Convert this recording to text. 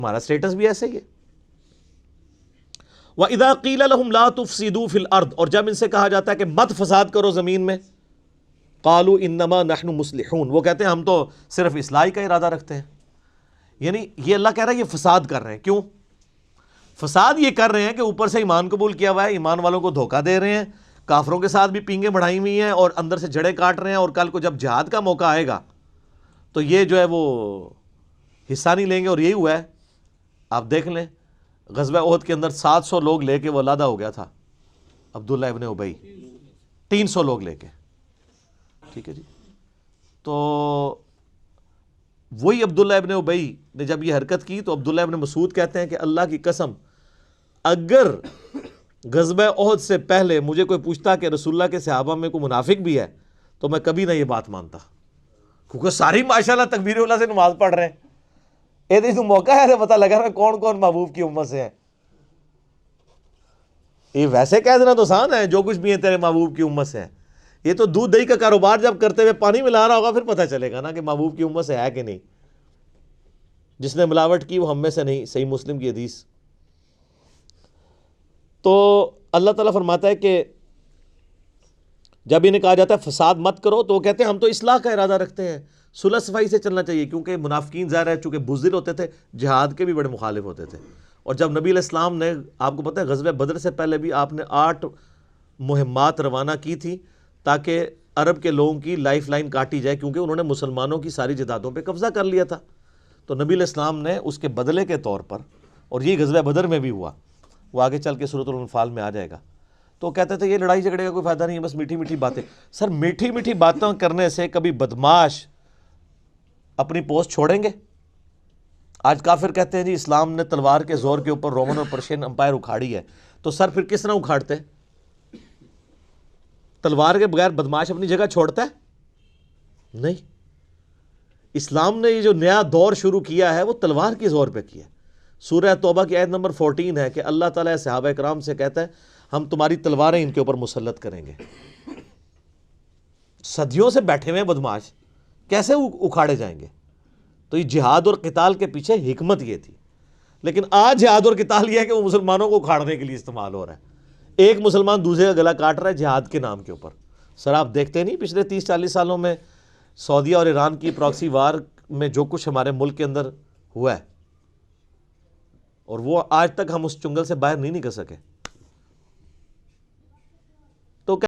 ہمارا سٹیٹس بھی ایسے ہی ہے. وَإِذَا قِيلَ لَهُمْ لَا تُفْسِدُوا فِي الْأَرْضِ، اور جب ان سے کہا جاتا ہے کہ مت فساد کرو زمین میں، قَالُوا إِنَّمَا نَحْنُ مُصْلِحُونَ، وہ کہتے ہیں ہم تو صرف اصلاح کا ارادہ رکھتے ہیں. یعنی یہ اللہ کہہ رہا ہے یہ فساد کر رہے ہیں. کیوں فساد یہ کر رہے ہیں کہ اوپر سے ایمان قبول کیا ہوا ہے، ایمان والوں کو دھوکہ دے رہے ہیں، کافروں کے ساتھ بھی پینگیں بڑھائی ہوئی ہیں اور اندر سے جڑیں کاٹ رہے ہیں، اور کل کو جب جہاد کا موقع آئے گا تو یہ جو ہے وہ حصہ نہیں لیں گے. اور یہی ہوا ہے. آپ دیکھ لیں غزوہ احد کے اندر 700 لوگ لے کے وہ علادہ ہو گیا تھا عبداللہ ابن ابی، 300 لوگ لے کے. ٹھیک ہے جی. تو وہی عبداللہ ابن ابی نے جب یہ حرکت کی تو عبداللہ ابن مسعود کہتے ہیں کہ اللہ کی قسم اگر غزوہ احد سے پہلے مجھے کوئی پوچھتا کہ رسول اللہ کے صحابہ میں کوئی منافق بھی ہے تو میں کبھی نہ یہ بات مانتا، کیونکہ ساری ماشاءاللہ تکبیر اللہ سے نماز پڑھ رہے ہیں. یہ تو موقع ہے پتہ لگا نا کون کون محبوب کی امت سے ہے. یہ ویسے کہہ دینا تو آسان ہے جو کچھ بھی ہے تیرے محبوب کی امت سے ہے. یہ تو دودھ دہی کا کاروبار جب کرتے ہوئے پانی ملا رہا ہوگا پھر پتہ چلے گا نا کہ محبوب کی امت سے ہے کہ نہیں. جس نے ملاوٹ کی وہ ہم میں سے نہیں. صحیح مسلم کی حدیث. تو اللہ تعالیٰ فرماتا ہے کہ جب انہیں کہا جاتا ہے فساد مت کرو تو وہ کہتے ہیں ہم تو اصلاح کا ارادہ رکھتے ہیں، صلح صفائی سے چلنا چاہیے. کیونکہ منافقین ظاہر ہے چونکہ بزدل ہوتے تھے، جہاد کے بھی بڑے مخالف ہوتے تھے. اور جب نبی علیہ السلام نے، آپ کو پتہ ہے غزوہ بدر سے پہلے بھی آپ نے 8 مہمات روانہ کی تھی تاکہ عرب کے لوگوں کی لائف لائن کاٹی جائے، کیونکہ انہوں نے مسلمانوں کی ساری جائیدادوں پہ قبضہ کر لیا تھا. تو نبی علیہ السلام نے اس کے بدلے کے طور پر، اور یہ غزوہ بدر میں بھی ہوا، وہ آگے چل کے سورۃ الانفال میں آ جائے گا. تو کہتے تھے یہ لڑائی جھگڑے کا کوئی فائدہ نہیں ہے، بس میٹھی میٹھی باتیں. سر میٹھی میٹھی باتیں کرنے سے کبھی بدماش اپنی پوسٹ چھوڑیں گے؟ آج کافر کہتے ہیں جی اسلام نے تلوار کے زور کے اوپر رومن اور پرشین امپائر اکھاڑی ہے. تو سر پھر کس طرح اکھاڑتے؟ تلوار کے بغیر بدماش اپنی جگہ چھوڑتا ہے؟ نہیں. اسلام نے یہ جو نیا دور شروع کیا ہے وہ تلوار کے زور پہ کیا ہے. سورہ توبہ کی آیت نمبر 14 ہے کہ اللہ تعالیٰ صحابہ کرام سے کہتا ہے ہم تمہاری تلواریں ان کے اوپر مسلط کریں گے. صدیوں سے بیٹھے ہوئے بدماش کیسے اکھاڑے جائیں گے؟ تو یہ جہاد اور قتال کے پیچھے حکمت یہ تھی. لیکن آج جہاد اور قتال یہ ہے کہ وہ مسلمانوں کو اکھاڑنے کے لیے استعمال ہو رہا ہے. ایک مسلمان دوسرے کا گلا کاٹ رہا ہے جہاد کے نام کے اوپر. سر آپ دیکھتے نہیں پچھلے 30-40 سالوں میں سعودیہ اور ایران کی پراکسی وار میں جو کچھ ہمارے ملک کے اندر ہوا ہے، اور وہ آج تک ہم اس چنگل سے باہر نہیں نکل سکے.